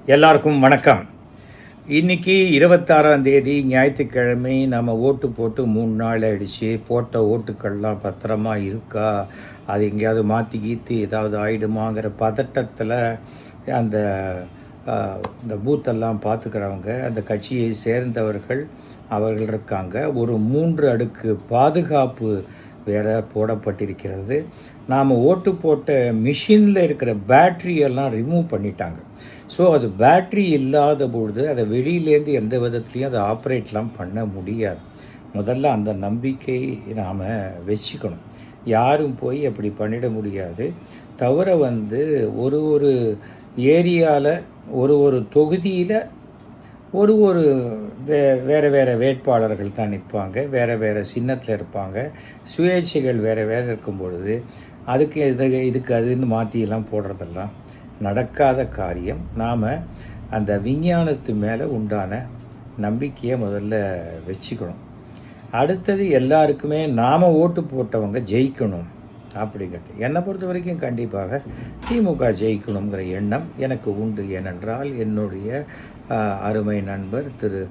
எல்லாருக்கும் வணக்கம். இன்றைக்கி 26ஆம் தேதி ஞாயிற்றுக்கிழமை. நம்ம ஓட்டு போட்டு 3 நாள் ஆகிடுச்சு. போட்ட ஓட்டுக்கள்லாம் பத்திரமா இருக்கா, அது எங்கேயாவது மாற்றி கீற்றி ஏதாவது ஆகிடுமாங்கிற பதட்டத்தில் அந்த இந்த பூத்தெல்லாம் பார்த்துக்கிறவங்க, அந்த கட்சியை சேர்ந்தவர்கள் அவர்கள் இருக்காங்க. ஒரு 3 அடுக்கு பாதுகாப்பு வேறு போடப்பட்டிருக்கிறது. நாம் ஓட்டு போட்ட மிஷினில் இருக்கிற பேட்ரியெல்லாம் ரிமூவ் பண்ணிட்டாங்க. ஸோ அது பேட்ரி இல்லாத பொழுது அதை வெளியிலேருந்து எந்த விதத்துலையும் அதை ஆப்ரேட்லாம் பண்ண முடியாது. முதல்ல அந்த நம்பிக்கை நாம் வச்சுக்கணும். யாரும் போய் அப்படி பண்ணிட முடியாது. தவிர ஒரு ஏரியாவில் ஒரு தொகுதியில் ஒரு வேறு வேட்பாளர்கள் தான் நிற்பாங்க. வேறு சின்னத்தில் இருப்பாங்க. சுயேட்சைகள் வேறு இருக்கும் பொழுது இதுக்கு அதுன்னு மாற்றியெல்லாம் போடுறதெல்லாம் நடக்காத காரியம். நாம் அந்த விஞ்ஞானத்து மேலே உண்டான நம்பிக்கையை முதல்ல வச்சுக்கணும். அடுத்தது எல்லாருக்குமே நாம் ஓட்டு போட்டவங்க ஜெயிக்கணும் அப்படிங்கிறது. என்னை பொறுத்த வரைக்கும் கண்டிப்பாக திமுக ஜெயிக்கணுங்கிற எண்ணம் எனக்கு உண்டு. ஏனென்றால் என்னுடைய அருமை நண்பர் திரு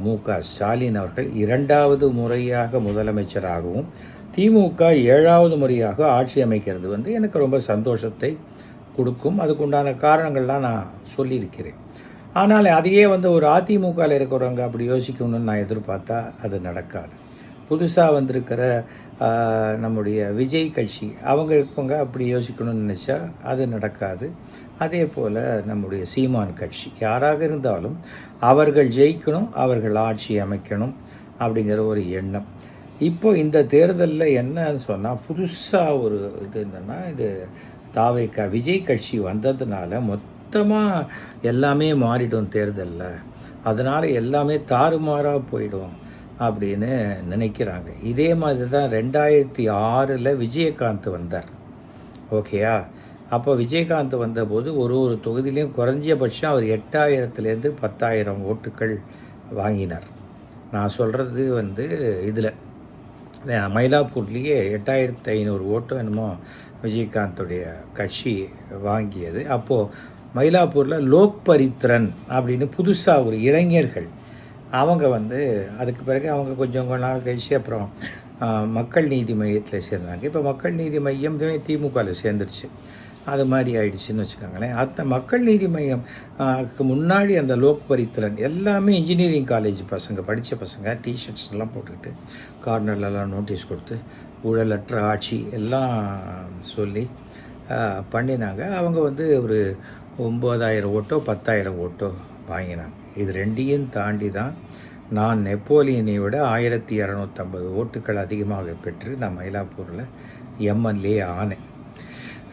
மு.க. ஸ்டாலின் அவர்கள் 2வது முறையாக முதலமைச்சராகவும் திமுக 7வது முறையாக ஆட்சி அமைக்கிறது எனக்கு ரொம்ப சந்தோஷத்தை கொடுக்கும். அதுக்குண்டான காரணங்கள்லாம் நான் சொல்லியிருக்கிறேன். ஆனால் அதையே ஒரு அதிமுகவில் இருக்கிறவங்க அப்படி யோசிக்கணும்னு நான் எதிர்பார்த்தா அது நடக்காது. புதுசாக வந்திருக்கிற நம்முடைய விஜய் கட்சி அவங்க இருப்பவங்க அப்படி யோசிக்கணும்னு நினச்சா அது நடக்காது. அதே போல் நம்முடைய சீமான் கட்சி யாராக இருந்தாலும் அவர்கள் ஜெயிக்கணும், அவர்கள் ஆட்சி அமைக்கணும் அப்படிங்கிற ஒரு எண்ணம். இப்போ இந்த தேர்தலில் என்னன்னு சொன்னால் புதுசாக ஒரு இது என்னென்னா, இது தாவேக்கா விஜய் கட்சி வந்ததுனால மொத்தமாக எல்லாமே மாறிடும் தேர்தலில். அதனால் எல்லாமே தாறுமாறாக போயிடும் அப்படின்னு நினைக்கிறாங்க. இதே மாதிரி தான் 2006 விஜயகாந்த் வந்தார். ஓகேயா? அப்போ விஜயகாந்த் வந்தபோது ஒரு தொகுதியிலையும் குறைஞ்சபட்சம் அவர் 8000லேருந்து 10,000 ஓட்டுக்கள் வாங்கினார். நான் சொல்கிறது இதில் மயிலாப்பூர்லேயே 8500 ஓட்டு என்னமோ விஜயகாந்துடைய கட்சி வாங்கியது. அப்போது மயிலாப்பூரில் லோக் பரித்ரன் அப்படின்னு புதுசாக ஒரு இளைஞர்கள் அவங்க அதுக்கு பிறகு அவங்க கொஞ்சம் நாள் கழிச்சு அப்புறம் மக்கள் நீதி மையத்தில் சேர்ந்தாங்க. இப்போ மக்கள் நீதி மையம் திமுகவில் சேர்ந்துருச்சு. அது மாதிரி ஆயிடுச்சுன்னு வச்சுக்கோங்களேன். அந்த மக்கள் நீதி மையம்க்கு முன்னாடி அந்த லோக் பரித்ரன் எல்லாமே இன்ஜினியரிங் காலேஜ் பசங்க, படித்த பசங்க, டிஷர்ட்ஸ் எல்லாம் போட்டுக்கிட்டு கார்னர்லலாம் நோட்டீஸ் கொடுத்து ஊழலற்ற ஆட்சி எல்லாம் சொல்லி பண்ணினாங்க. அவங்க ஒரு 9000 ஓட்டோ 10,000 ஓட்டோ வாங்கினாங்க. இது ரெண்டையும் தாண்டி தான் நான் நெப்போலியனை விட 1250 ஓட்டுக்கள் அதிகமாக பெற்று நான் மயிலாப்பூரில் எம்எல்ஏ ஆனேன்.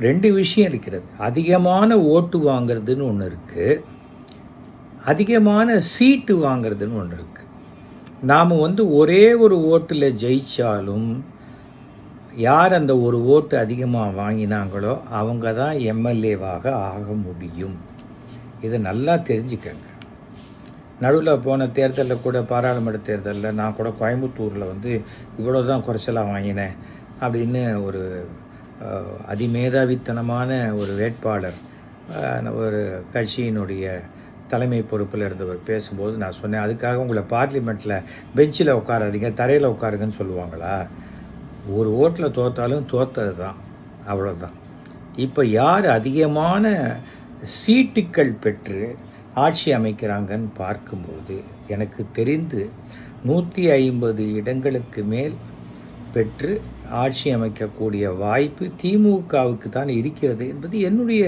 2 விஷயம் இருக்கிறது. அதிகமான ஓட்டு வாங்கிறதுன்னு ஒன்று இருக்குது, அதிகமான சீட்டு வாங்கிறதுன்னு ஒன்று இருக்குது. நாம் ஒரே ஒரு ஓட்டில் ஜெயித்தாலும் யார் அந்த ஒரு ஓட்டு அதிகமாக வாங்கினாங்களோ அவங்க தான் எம்எல்ஏவாக ஆக முடியும். இதை நல்லா தெரிஞ்சுக்கங்க. நடுவில் போன தேர்தலில் கூட, பாராளுமன்ற தேர்தலில் நான் கூட கோயம்புத்தூரில் இவ்வளோ தான் குறைச்சலாக வாங்கினேன் அப்படின்னு ஒரு அதிமேதாவித்தனமான ஒரு வேட்பாளர் ஒரு கட்சியினுடைய தலைமை பொறுப்பில் இருந்தவர் பேசும்போது நான் சொன்னேன், அதுக்காக உங்களை பார்லிமெண்ட்டில் பெஞ்சில் உட்காராதீங்க, தரையில் உட்காருங்கன்னு சொல்லுவாங்களா? ஒரு ஓட்டில் தோற்றாலும் தோற்றது தான், அவ்வளோதான். இப்போ யார் அதிகமான சீட்டுக்கள் பெற்று ஆட்சி அமைக்கிறாங்கன்னு பார்க்கும்போது எனக்கு தெரிந்து 150 இடங்களுக்கு மேல் பெற்று ஆட்சி அமைக்கக்கூடிய வாய்ப்பு திமுகவுக்கு தான் இருக்கிறது என்பது என்னுடைய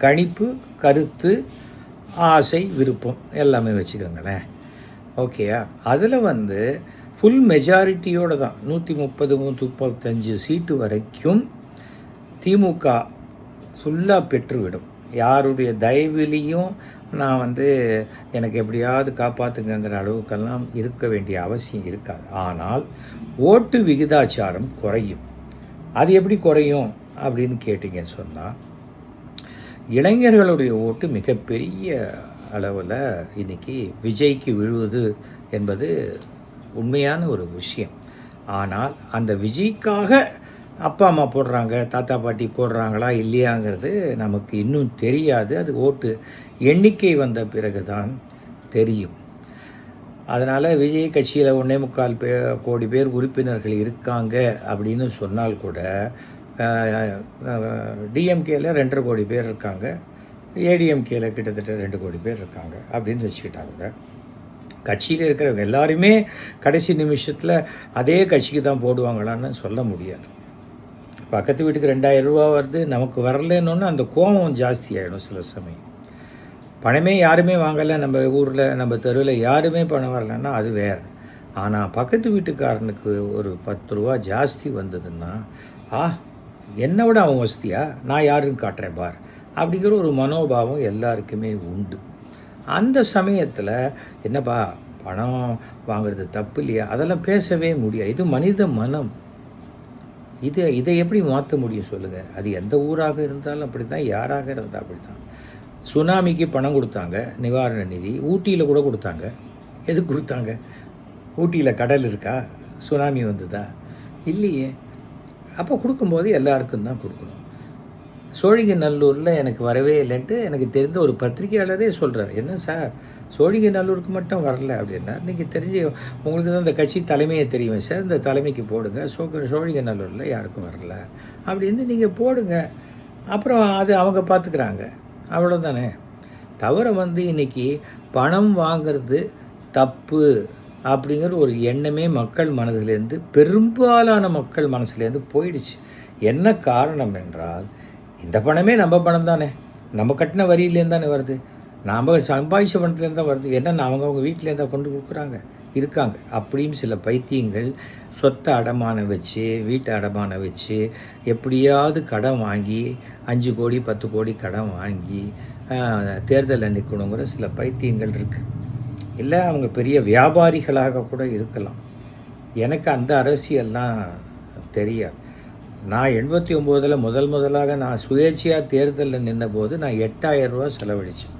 கணிப்பு, கருத்து, ஆசை, விருப்பம் எல்லாமே வச்சுக்கோங்களேன். ஓகேயா? அதில் ஃபுல் மெஜாரிட்டியோடு தான் 130 135 சீட்டு வரைக்கும் திமுக ஃபுல்லாக பெற்றுவிடும். யாருடைய தயவிலையும் நான் எனக்கு எப்படியாவது காப்பாற்றுங்கிற அளவுக்கெல்லாம் இருக்க வேண்டிய அவசியம் இருக்காது. ஆனால் ஓட்டு விகிதாச்சாரம் குறையும். அது எப்படி குறையும் அப்படின்னு கேட்டிங்கன்னு சொன்னால், இளைஞர்களுடைய ஓட்டு மிகப்பெரிய அளவில் இன்றைக்கி விஜய்க்கு விழுவது என்பது உண்மையான ஒரு விஷயம். ஆனால் அந்த விஜய்க்காக அப்பா அம்மா போடுறாங்க, தாத்தா பாட்டி போடுறாங்களா இல்லையாங்கிறது நமக்கு இன்னும் தெரியாது. அது ஓட்டு எண்ணிக்கை வந்த பிறகு தான் தெரியும். அதனால் விஜய் கட்சியில் 1.25 கோடி பேர் உறுப்பினர்கள் இருக்காங்க அப்படின்னு சொன்னால் கூட டிஎம்கேல 2.5 கோடி பேர் இருக்காங்க, ஏடிஎம்கேல கிட்டத்தட்ட 2 கோடி பேர் இருக்காங்க அப்படின்னு வச்சுக்கிட்டாங்க. கட்சியில் இருக்கிறவங்க எல்லாருமே கடைசி நிமிஷத்தில் அதே கட்சிக்கு தான் போடுவாங்களான்னு சொல்ல முடியாது. பக்கத்து வீட்டுக்கு 2000 ரூபா வருது, நமக்கு வரலன்னு அந்த கோபம் ஜாஸ்தி ஆகிடும் சில சமயம். பணமே யாருமே வாங்கலை, நம்ம ஊரில் நம்ம தெருவில் யாருமே பணம் வரலைன்னா அது வேறு. ஆனால் பக்கத்து வீட்டுக்காரனுக்கு ஒரு 10 ரூபா ஜாஸ்தி வந்ததுன்னா, என்னை விட அவன் வசதியா, நான் யாருன்னு காட்டுறேன் பார் அப்படிங்கிற ஒரு மனோபாவம் எல்லாருக்குமே உண்டு. அந்த சமயத்தில் என்னப்பா பணம் வாங்குறது தப்பு இல்லையா, அதெல்லாம் பேசவே முடியாது. இது மனித மனம். இதை எப்படி மாற்ற முடியும் சொல்லுங்கள்? அது எந்த ஊராக இருந்தாலும் அப்படி தான், யாராக இருந்தால் அப்படி தான். சுனாமிக்கு பணம் கொடுத்தாங்க, நிவாரண நிதி. ஊட்டியில் கூட கொடுத்தாங்க. எதுக்கு கொடுத்தாங்க? ஊட்டியில் கடல் இருக்கா? சுனாமி வந்ததா? இல்லையே. அப்போ கொடுக்கும்போது எல்லாருக்கும் தான் கொடுக்கணும். சோழிங்கநல்லூரில் எனக்கு வரவே இல்லைன்ட்டு எனக்கு தெரிந்த ஒரு பத்திரிகையாளரே சொல்கிறார். என்ன சார் சோழிங்கநல்லூருக்கு மட்டும் வரல அப்படின்னா, இன்றைக்கி தெரிஞ்சு உங்களுக்கு தான் இந்த கட்சி தலைமையை தெரியுமே சார், இந்த தலைமைக்கு போடுங்க, சோழிங்கநல்லூரில் யாருக்கும் வரல அப்படின்னு நீங்கள் போடுங்க, அப்புறம் அது அவங்க பார்த்துக்கிறாங்க, அவ்வளோதானே. தவிர இன்றைக்கி பணம் வாங்கிறது தப்பு அப்படிங்கிற ஒரு எண்ணமே மக்கள் மனதிலேருந்து, பெரும்பாலான மக்கள் மனசுலேருந்து போயிடுச்சு. என்ன காரணம் என்றால், இந்த பணமே நம்ம பணம் தானே, நம்ம கட்டின வரியிலேருந்து தானே வருது, நாம் சம்பாதிச்ச பணத்துலேருந்து தான் வருது, என்னென்ன அவங்க வீட்டிலேருந்து தான் கொண்டு கொடுக்குறாங்க இருக்காங்க அப்படின்னு சில பைத்தியங்கள் சொத்தை அடமானம் வச்சு, வீட்டை அடமானம் வச்சு, எப்படியாவது கடன் வாங்கி 5 கோடி 10 கோடி கடன் வாங்கி தேர்தலில் நிற்கணுங்கிற சில பைத்தியங்கள் இருக்குது. இல்லை அவங்க பெரிய வியாபாரிகளாக கூட இருக்கலாம். எனக்கு அந்த அரசியல்லாம் தெரியாது. நான் 89 முதலாக நான் சுயேட்சையாக தேர்தலில் நின்றபோது நான் 8000 ரூபா செலவழித்தேன்.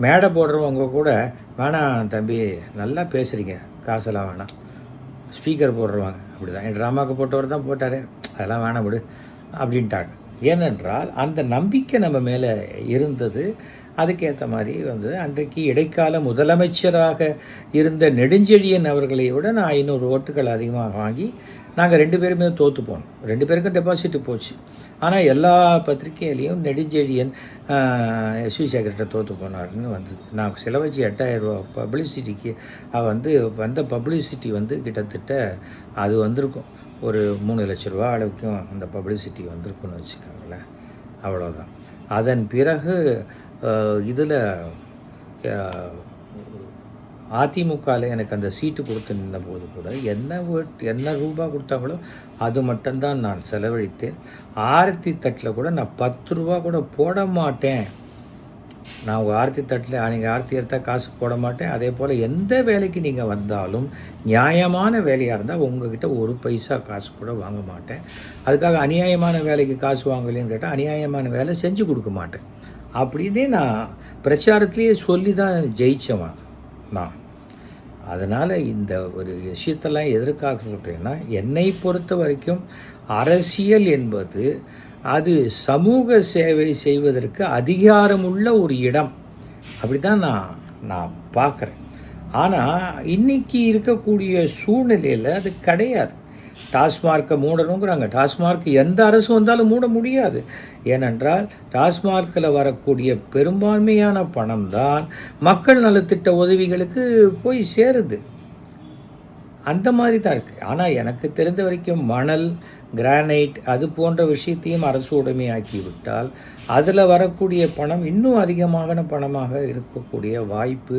மேடை போடுறவங்க கூட, வேணாம் தம்பி நல்லா பேசுகிறீங்க, காசெல்லாம் வேணாம், ஸ்பீக்கர் போடுறவங்க அப்படி தான், என் ட்ராமாவுக்கு போட்டவர் தான் போட்டார், அதெல்லாம் வேணாம் விடு அப்படின்ட்டாங்க. ஏனென்றால் அந்த நம்பிக்கை நம்ம மேலே இருந்தது. அதுக்கேற்ற மாதிரி அன்றைக்கு இடைக்கால முதலமைச்சராக இருந்த நெடுஞ்செழியன் அவர்களை விட நான் 500 ஓட்டுகள் அதிகமாக வாங்கி நாங்கள் 2 பேருமே தோற்று போனோம். 2 பேருக்கும் டெபாசிட்டு போச்சு. ஆனால் எல்லா பத்திரிகையிலையும் நெடுஞ்செழியன் எஸ்வி சேகர்கிட்ட தோற்று போனார்னு வந்தது. நான் செலவச்சு 8000 ரூபா பப்ளிசிட்டிக்கு வந்த பப்ளிசிட்டி கிட்டத்தட்ட அது வந்திருக்கும் ஒரு 3 லட்ச ரூபா அளவுக்கும் அந்த பப்ளிசிட்டி வந்திருக்குன்னு வச்சுக்கோங்களேன். அவ்வளோதான். அதன் பிறகு இதில் அதிமுகவில் எனக்கு அந்த சீட்டு கொடுத்து நின்ற போது கூட என்ன ரூபா கொடுத்தாங்களோ அது மட்டும்தான் நான் செலவழித்தேன். ஆரத்தி தட்டில் கூட நான் 10 ரூபா கூட போட மாட்டேன். நான் உங்கள் ஆரத்தி தட்டில் நீங்கள் ஆரத்தி எடுத்தால் காசு போட மாட்டேன். அதே போல் எந்த வேலைக்கு நீங்கள் வந்தாலும் நியாயமான வேலையாக இருந்தால் உங்கள்கிட்ட ஒரு பைசா காசு கூட வாங்க மாட்டேன். அதுக்காக அநியாயமான வேலைக்கு காசு வாங்கலைன்னு கேட்டால் அநியாயமான வேலை செஞ்சு கொடுக்க மாட்டேன். அப்படின்னே நான் பிரச்சாரத்திலேயே சொல்லி தான் ஜெயித்தவன் நான். அதனால் இந்த ஒரு விஷயத்தெல்லாம் எதற்காக சொல்கிறேன்னா, என்னை பொறுத்த வரைக்கும் அரசியல் என்பது அது சமூக சேவை செய்வதற்கு அதிகாரமுள்ள ஒரு இடம், அப்படி தான் நான் பார்க்குறேன். ஆனால் இன்றைக்கி இருக்கக்கூடிய சூழ்நிலையில் அது கிடையாது. டாஸ்மார்க்கை மூடணுங்கிறாங்க. டாஸ்மார்க் எந்த அரசு வந்தாலும் மூட முடியாது. ஏனென்றால் டாஸ்மார்க்கில் வரக்கூடிய பெரும்பான்மையான பணம் தான் மக்கள் நலத்திட்ட உதவிகளுக்கு போய் சேருது. அந்த மாதிரி தான் இருக்குது. ஆனால் எனக்கு தெரிந்த வரைக்கும் மணல், கிரானைட் அது போன்ற விஷயத்தையும் அரசு உடைமையாக்கி விட்டால் அதில் வரக்கூடிய பணம் இன்னும் அதிகமான பணமாக இருக்கக்கூடிய வாய்ப்பு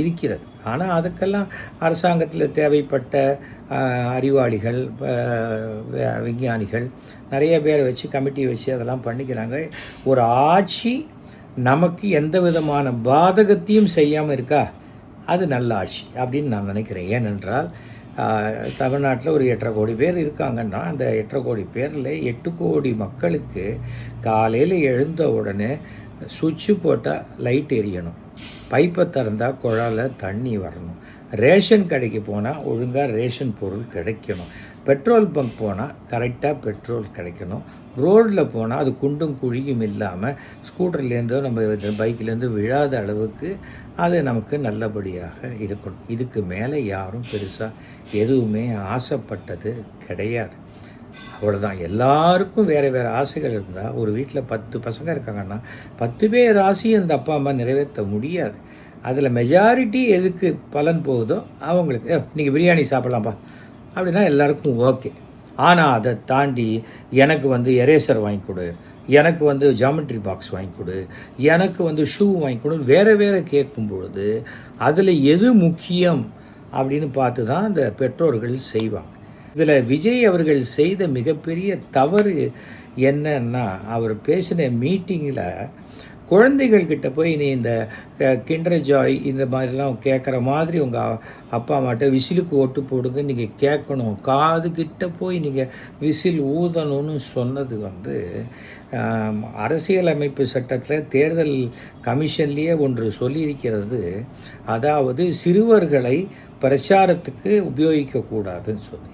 இருக்கிறது. ஆனால் அதுக்கெல்லாம் அரசாங்கத்தில் தேவைப்பட்ட அறிவாளிகள், விஞ்ஞானிகள் நிறைய பேரை வச்சு கமிட்டி வச்சு அதெல்லாம் பண்ணிக்கிறாங்க. ஒரு ஆட்சி நமக்கு எந்த விதமான பாதகத்தையும் செய்யாமல் இருக்கா, அது நல்ல ஆட்சி அப்படின்னு நான் நினைக்கிறேன். ஏனென்றால் தமிழ்நாட்டில் ஒரு 8.5 கோடி பேர் இருக்காங்கன்னா அந்த 8.5 கோடி பேரில் 8 கோடி மக்களுக்கு காலையில் எழுந்த உடனே சுவிட்சு போட்டால் லைட் எரியணும், பைப்பை திறந்தால் குழாயில் தண்ணி வரணும், ரேஷன் கடைக்கு போனால் ஒழுங்காக ரேஷன் பொருள் கிடைக்கணும், பெட்ரோல் பங்க் போனால் கரெக்டாக பெட்ரோல் கிடைக்கணும். ரோட்டில் போனால் அது குண்டும் குழியும் இல்லாமல் ஸ்கூட்டர்லேருந்தோ நம்ம பைக்லேருந்தோ விழாத அளவுக்கு அது நமக்கு நல்லபடியாக இருக்கணும். இதுக்கு மேலே யாரும் பெருசாக எதுவுமே ஆசைப்பட்டது கிடையாது. அவ்வளோதான். எல்லாருக்கும் வேறு வேறு ஆசைகள் இருந்தால், ஒரு வீட்டில் 10 பசங்க இருக்காங்கன்னா 10 பேர் ஆசையும் அந்த அப்பா அம்மா நிறைவேற்ற முடியாது. அதில் மெஜாரிட்டி எதுக்கு பலன் போகுதோ அவங்களுக்கு இன்றைக்கி பிரியாணி சாப்பிட்லாம்ப்பா அப்படின்னா எல்லாருக்கும் ஓகே. ஆனால் அதை தாண்டி எனக்கு எரேசர் வாங்கி கொடு, எனக்கு ஜாமெட்ரி பாக்ஸ் வாங்கி கொடு, எனக்கு ஷூ வாங்கி கொடு, வேறு வேறு கேட்கும் பொழுது அதில் எது முக்கியம் அப்படின்னு பார்த்து தான் அந்த பெற்றோர்கள் செய்வாங்க. இதில் விஜய் அவர்கள் செய்த மிகப்பெரிய தவறு என்னன்னா, அவர் பேசின மீட்டிங்கில் குழந்தைகள்கிட்ட போய் நீ இந்த கிண்டர் ஜாய் இந்த மாதிரிலாம் கேட்குற மாதிரி உங்கள் அப்பா அம்மாட்ட விசிலுக்கு ஓட்டு போடுங்க நீங்கள் கேட்கணும், காது கிட்ட போய் நீங்கள் விசில் ஊதணும்னு சொன்னது அரசியலமைப்பு சட்டத்தில் தேர்தல் கமிஷன்லேயே ஒன்று சொல்லியிருக்கிறது. அதாவது சிறுவர்களை பிரச்சாரத்துக்கு உபயோகிக்கக்கூடாதுன்னு சொல்லி.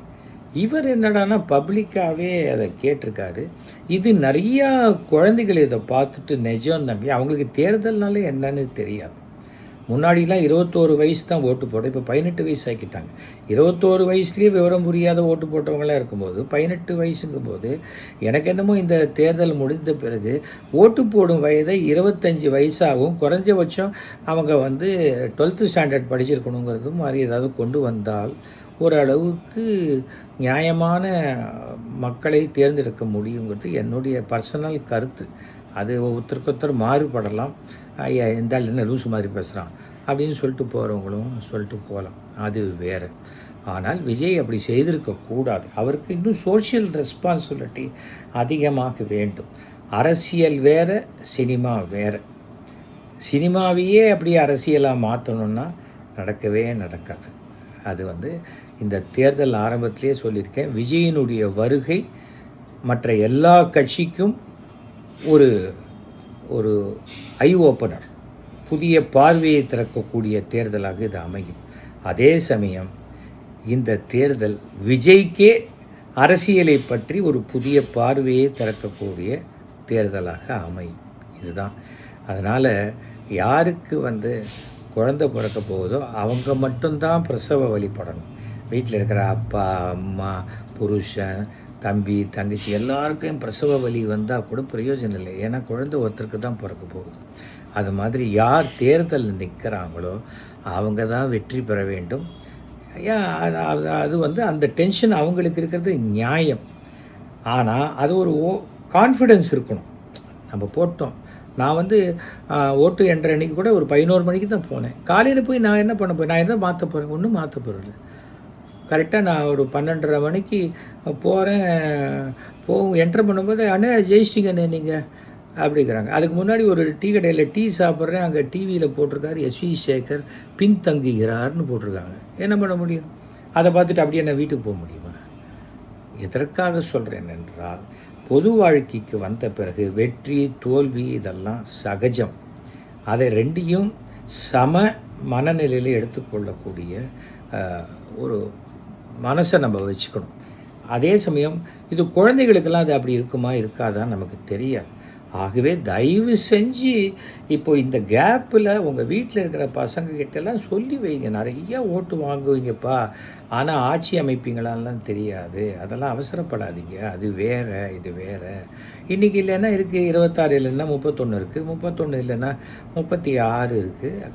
இவர் என்னடானா பப்ளிக்காகவே அதை கேட்டிருக்காரு. இது நிறையா குழந்தைகள் இதை பார்த்துட்டு நிஜம் நம்பி அவங்களுக்கு தேர்தல்னாலே என்னன்னு தெரியாது. முன்னாடிலாம் 21 வயசு தான் ஓட்டு போட, இப்போ 18 வயசு ஆக்கிட்டாங்க. 21 வயசுலேயே விவரம் புரியாத ஓட்டு போட்டவங்களாம் இருக்கும்போது 18 வயசுங்கும் போது எனக்கு என்னமோ இந்த தேர்தல் முடிந்த பிறகு ஓட்டு போடும் வயதை 25 வயசாகவும் குறைஞ்சபட்சம் அவங்க 12th ஸ்டாண்டர்ட் படிச்சிருக்கணுங்கிறது மாதிரி ஏதாவது கொண்டு வந்தால் ஓரளவுக்கு நியாயமான மக்களை தேர்ந்தெடுக்க முடியுங்கிறது என்னுடைய பர்சனல் கருத்து. அது ஒருத்தருக்கு மாறுபடலாம். ஐயா இந்த என்ன லூசு மாதிரி பேசுகிறான் அப்படின்னு சொல்லிட்டு போகிறவங்களும் சொல்லிட்டு போகலாம், அது வேறு. ஆனால் விஜய் அப்படி செய்திருக்கக்கூடாது. அவருக்கு இன்னும் சோஷியல் ரெஸ்பான்சிபிலிட்டி அதிகமாக வேண்டும். அரசியல் வேறு, சினிமா வேறு. சினிமாவையே அப்படியே அரசியலாக மாற்றணுன்னா நடக்கவே நடக்காது. அது இந்த தேர்தல் ஆரம்பத்திலே சொல்லியிருக்கேன். விஜயினுடைய வருகை மற்ற எல்லா கட்சிக்கும் ஒரு ஒரு ஐ ஓப்பனர், புதிய பார்வையை திறக்கக்கூடிய தேர்தலாக இது அமையும். அதே சமயம் இந்த தேர்தல் விஜய்க்கே அரசியலை பற்றி ஒரு புதிய பார்வையை திறக்கக்கூடிய தேர்தலாக அமையும். இதுதான். அதனால் யாருக்கு குழந்தை பிறக்க போகுதோ அவங்க மட்டும்தான் பிரசவ வழிபடணும். வீட்டில் இருக்கிற அப்பா அம்மா புருஷன் தம்பி தங்கச்சி எல்லாருக்கும் பிரசவ வலி வந்தால் கூட பிரயோஜனம் இல்லை. ஏன்னா குழந்தை ஒருத்தருக்கு தான் பிறக்க போகுது. அது மாதிரி யார் தேர்தல் நிற்கிறாங்களோ அவங்க தான் வெற்றி பெற வேண்டும். அது அந்த டென்ஷன் அவங்களுக்கு இருக்கிறது நியாயம். ஆனால் அது ஒரு கான்ஃபிடென்ஸ் இருக்கணும். நம்ம போட்டோம். நான் ஓட்டு என்ற அன்றைக்கி கூட ஒரு 11 மணிக்கு தான் போனேன். காலையில் போய் நான் என்ன பண்ண போகிறேன், நான் எதை மாற்ற போகிறேன், ஒன்றும் மாற்ற போகிறதில்ல. கரெக்டாக நான் ஒரு 12:30 மணிக்கு போகிறேன். என்ட்ரு பண்ணும்போது அண்ணே ஜெயிச்சிட்டிங்கண்ணே நீங்கள் அப்படிங்கிறாங்க. அதுக்கு முன்னாடி ஒரு டீ கடையில் டீ சாப்பிட்றேன். அங்கே டிவியில் போட்டிருக்காரு எஸ்வி சேகர் பின்தங்குகிறார்னு போட்டிருக்காங்க. என்ன பண்ண முடியும்? அதை பார்த்துட்டு அப்படியே நான் வீட்டுக்கு போக முடியுமா? எதற்காக சொல்கிறேன் என்றால், பொது வாழ்க்கைக்கு வந்த பிறகு வெற்றி தோல்வி இதெல்லாம் சகஜம். அதை ரெண்டையும் சம மனநிலையில் எடுத்துக்கொள்ளக்கூடிய ஒரு மனசை நம்ம வச்சுக்கணும். அதே சமயம் இது குழந்தைகளுக்கெல்லாம் அது அப்படி இருக்குமா இருக்காதான்னு நமக்கு தெரியாது. ஆகவே தயவு செஞ்சு இப்போ இந்த கேப்பில் உங்கள் வீட்டில் இருக்கிற பசங்கக்கிட்டெல்லாம் சொல்லி வைங்க, நிறையா ஓட்டு வாங்குவீங்கப்பா, ஆனால் ஆட்சி அமைப்பீங்களான்லாம் தெரியாது, அதெல்லாம் அவசரப்படாதீங்க, அது வேறு இது வேறு. இன்றைக்கி இல்லைன்னா இருக்குது 26, இல்லைன்னா 31 இருக்குது, 31 இல்லைன்னா 36 இருக்குது,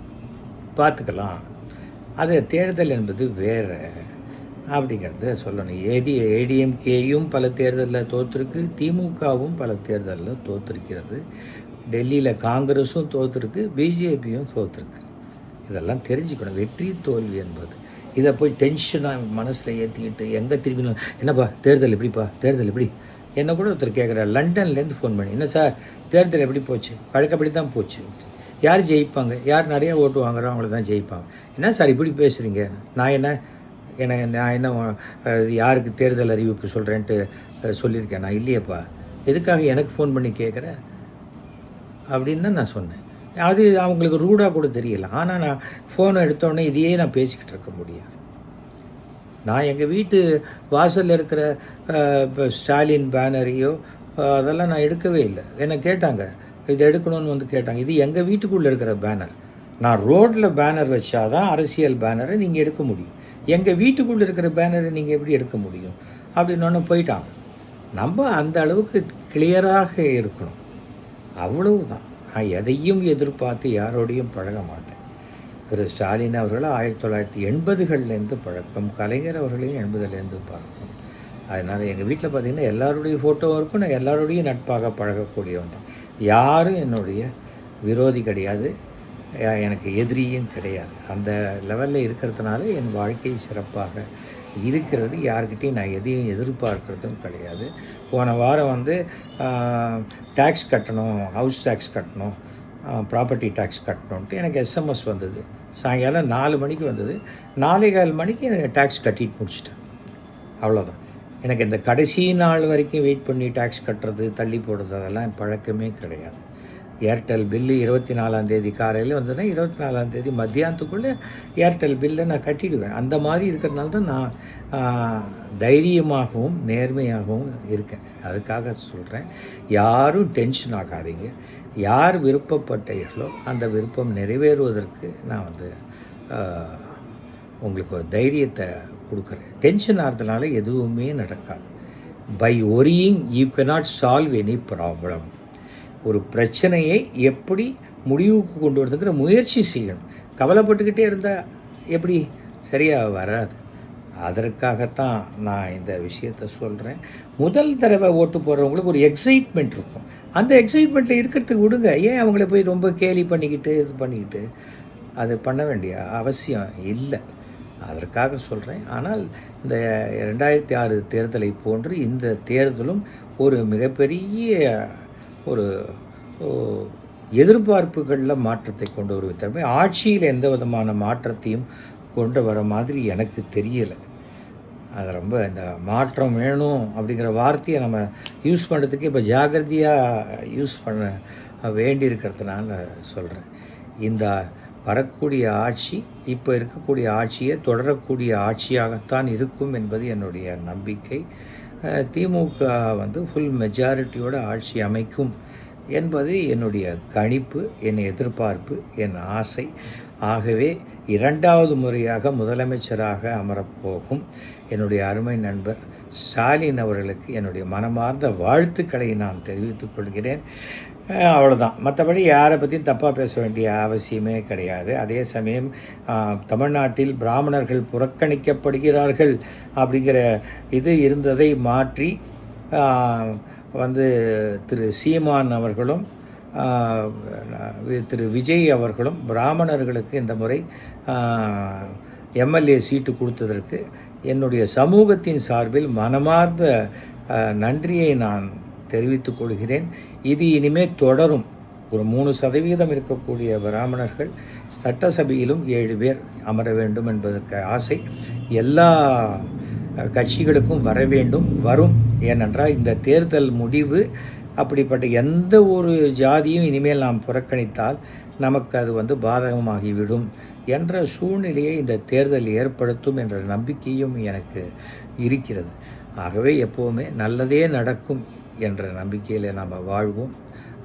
பார்த்துக்கலாம். அது தேர்தல் என்பது வேறு அப்படிங்கிறத சொல்லணும். ஏடிஎம்கேயும் பல தேர்தலில் தோற்றுருக்கு, திமுகவும் பல தேர்தலில் தோற்றுருக்கிறது, டெல்லியில் காங்கிரஸும் தோற்றுருக்கு, பிஜேபியும் தோற்றுருக்கு. இதெல்லாம் தெரிஞ்சுக்கணும். வெற்றி தோல்வி என்பது இதை போய் டென்ஷனாக மனசில் ஏற்றிக்கிட்டு எங்கே திரும்பினோம், என்னப்பா தேர்தல் எப்படிப்பா, தேர்தல் எப்படி, என்ன கூட ஒருத்தர் கேட்குறாரு லண்டன்லேருந்து ஃபோன் பண்ணி, என்ன சார் தேர்தல் எப்படி போச்சு, வழக்கப்படி தான் போச்சு, யார் ஜெயிப்பாங்க, யார் நிறையா ஓட்டு வாங்குறோம் அவங்கள தான் ஜெயிப்பாங்க. என்ன சார் இப்படி பேசுகிறீங்க, நான் என்ன யாருக்கு தேர்தல் அறிவிப்பு சொல்கிறேன்ட்டு சொல்லியிருக்கேன் நான் இல்லையப்பா, எதுக்காக எனக்கு ஃபோன் பண்ணி கேட்குற அப்படின்னு தான் நான் சொன்னேன். அது அவங்களுக்கு ரூடாக கூட தெரியல. ஆனால் நான் ஃபோனை எடுத்தோடனே இதையே நான் பேசிக்கிட்டு இருக்க முடியாது. நான் எங்கள் வீட்டு வாசலில் இருக்கிற இப்போ ஸ்டாலின் பேனரையோ அதெல்லாம் நான் எடுக்கவே இல்லை. என்னை கேட்டாங்க, இது எடுக்கணும்னு வந்து கேட்டாங்க. இது எங்கள் வீட்டுக்குள்ளே இருக்கிற பேனர். நான் ரோட்டில் பேனர் வச்சாதான் அரசியல் பேனரை நீங்கள் எடுக்க முடியும். எங்கள் வீட்டுக்குள்ளே இருக்கிற பேனரை நீங்கள் எப்படி எடுக்க முடியும் அப்படின்னு ஒன்று போயிட்டாங்க. நம்ம அந்த அளவுக்கு கிளியராக இருக்கணும், அவ்வளவுதான். நான் எதையும் எதிர்பார்த்து யாரோடையும் பழக மாட்டேன். திரு ஸ்டாலின் அவர்கள் 1980களிலேருந்து பழக்கம், கலைஞர் அவர்களையும் 80லேருந்து பழக்கம். அதனால் எங்கள் வீட்டில் பார்த்திங்கன்னா எல்லாருடைய ஃபோட்டோவும் இருக்கும். நான் எல்லாரோடையும் நட்பாக பழகக்கூடியவன் தான். யாரும் என்னுடைய விரோதி கிடையாது, எனக்கு எதிரியும் கிடையாது. அந்த லெவலில் இருக்கிறதுனால என் வாழ்க்கை சிறப்பாக இருக்கிறது. யார்கிட்டையும் நான் எதையும் எதிர்பார்க்குறதும் கிடையாது. போன வாரம் வந்து டேக்ஸ் கட்டணும், ஹவுஸ் டேக்ஸ் கட்டணும், ப்ராப்பர்ட்டி டேக்ஸ் கட்டணுன்ட்டு எனக்கு எஸ்எம்எஸ் வந்தது. சாயங்காலம் 4 மணிக்கு வந்தது. 4:15 மணிக்கு எனக்கு டேக்ஸ் கட்டிட்டு முடிச்சிட்டேன். அவ்வளோதான். எனக்கு இந்த கடைசி நாள் வரைக்கும் வெயிட் பண்ணி டேக்ஸ் கட்டுறது, தள்ளி போடுறது, அதெல்லாம் பழக்கமே கிடையாது. ஏர்டெல் பில்லு 24ஆம் காலையில் வந்ததுன்னா 24ஆம் மத்தியானத்துக்குள்ளே ஏர்டெல் பில்லை நான் கட்டிடுவேன். அந்த மாதிரி இருக்கிறதுனால தான் நான் தைரியமாகவும் நேர்மையாகவும் இருக்கேன். அதுக்காக சொல்கிறேன், யாரும் டென்ஷன் ஆகாதீங்க. யார் விருப்பப்பட்டீர்களோ அந்த விருப்பம் நிறைவேறுவதற்கு நான் வந்து உங்களுக்கு ஒரு தைரியத்தை கொடுக்குறேன். டென்ஷன் ஆகிறதுனால எதுவுமே நடக்காது. By worrying you cannot solve any problem. ஒரு பிரச்சனையை எப்படி முடிவுக்கு கொண்டு வரதுங்கிற முயற்சி செய்யணும். கவலைப்பட்டுக்கிட்டே இருந்தால் எப்படி சரியாக வராது. அதற்காகத்தான் நான் இந்த விஷயத்தை சொல்கிறேன். முதல் தடவை ஓட்டு போடுறவங்களுக்கு ஒரு எக்ஸைட்மெண்ட் இருக்கும். அந்த எக்ஸைட்மெண்ட்டில் இருக்கிறதுக்கு விடுங்க. ஏன் அவங்கள போய் ரொம்ப கேலி பண்ணிக்கிட்டு இது பண்ணிக்கிட்டு அது பண்ண வேண்டிய அவசியம் இல்லை. அதற்காக சொல்கிறேன். ஆனால் இந்த 2006 தேர்தலை போன்று இந்த தேர்தலும் ஒரு மிகப்பெரிய ஒரு எதிர்பார்ப்புகளில் மாற்றத்தை கொண்டு வருவதற்கு, ஆட்சியில் எந்த விதமான மாற்றத்தையும் கொண்டு வர மாதிரி எனக்கு தெரியலை. அது ரொம்ப இந்த மாற்றம் வேணும் அப்படிங்கிற வார்த்தையை நம்ம யூஸ் பண்ணுறதுக்கு இப்போ ஜாகிரதையாக யூஸ் பண்ண வேண்டியிருக்கிறதுனால சொல்கிறேன். இந்த வரக்கூடிய ஆட்சி இப்போ இருக்கக்கூடிய ஆட்சியை தொடரக்கூடிய ஆட்சியாகத்தான் இருக்கும் என்பது என்னுடைய நம்பிக்கை. திமுக வந்து ஃபுல் மெஜாரிட்டியோட ஆட்சி அமைக்கும் என்பது என்னுடைய கணிப்பு, என் எதிர்பார்ப்பு, என் ஆசை. ஆகவே 2வது முறையாக முதலமைச்சராக அமரப்போகும் என்னுடைய அருமை நண்பர் ஸ்டாலின் அவர்களுக்கு என்னுடைய மனமார்ந்த வாழ்த்துக்களை நான் தெரிவித்துக் கொள்கிறேன். அவ்வளோதான். மற்றபடி யாரை பற்றியும் தப்பாக பேச வேண்டிய அவசியமே கிடையாது. அதே சமயம் தமிழ்நாட்டில் பிராமணர்கள் புறக்கணிக்கப்படுகிறார்கள் அப்படிங்கிற இது இருந்ததை மாற்றி வந்து திரு சீமான் அவர்களும் திரு விஜய் அவர்களும் பிராமணர்களுக்கு இந்த முறை எம்எல்ஏ சீட்டு கொடுத்ததற்கு என்னுடைய சமூகத்தின் சார்பில் மனமார்ந்த நன்றியை நான் தெரிவித்துக் கொள்கிறேன். இது இனிமேல் தொடரும். ஒரு 3% இருக்கக்கூடிய பிராமணர்கள் சட்டசபையிலும் 7 பேர் அமர வேண்டும் என்பதற்கு ஆசை எல்லா கட்சிகளுக்கும் வர வேண்டும், வரும். ஏனென்றால் இந்த தேர்தல் முடிவு அப்படிப்பட்ட எந்த ஒரு ஜாதியும் இனிமேல் நாம் புறக்கணித்தால் நமக்கு அது வந்து பாதகமாகிவிடும் என்ற சூழ்நிலையை இந்த தேர்தல் ஏற்படுத்தும் என்ற நம்பிக்கையும் எனக்கு இருக்கிறது. ஆகவே எப்போவுமே நல்லதே நடக்கும் என்ற நம்பிக்கையில் நாம் வாழ்வோம்.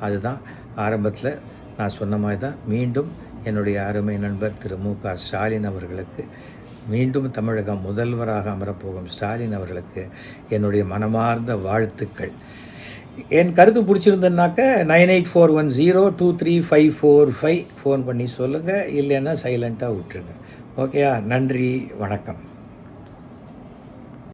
அதுதான் ஆரம்பத்தில் நான் சொன்ன மாதிரி தான். மீண்டும் என்னுடைய அருமை நண்பர் திரு மு.க. ஸ்டாலின் அவர்களுக்கு, மீண்டும் தமிழக முதல்வராக அமரப்போகும் ஸ்டாலின் அவர்களுக்கு என்னுடைய மனமார்ந்த வாழ்த்துக்கள். என் கருத்து பிடிச்சிருந்ததுனாக்க 9841023545 ஃபோன் பண்ணி சொல்லுங்கள். இல்லைன்னா சைலண்ட்டாக விட்டுருங்க. ஓகேயா? நன்றி, வணக்கம்.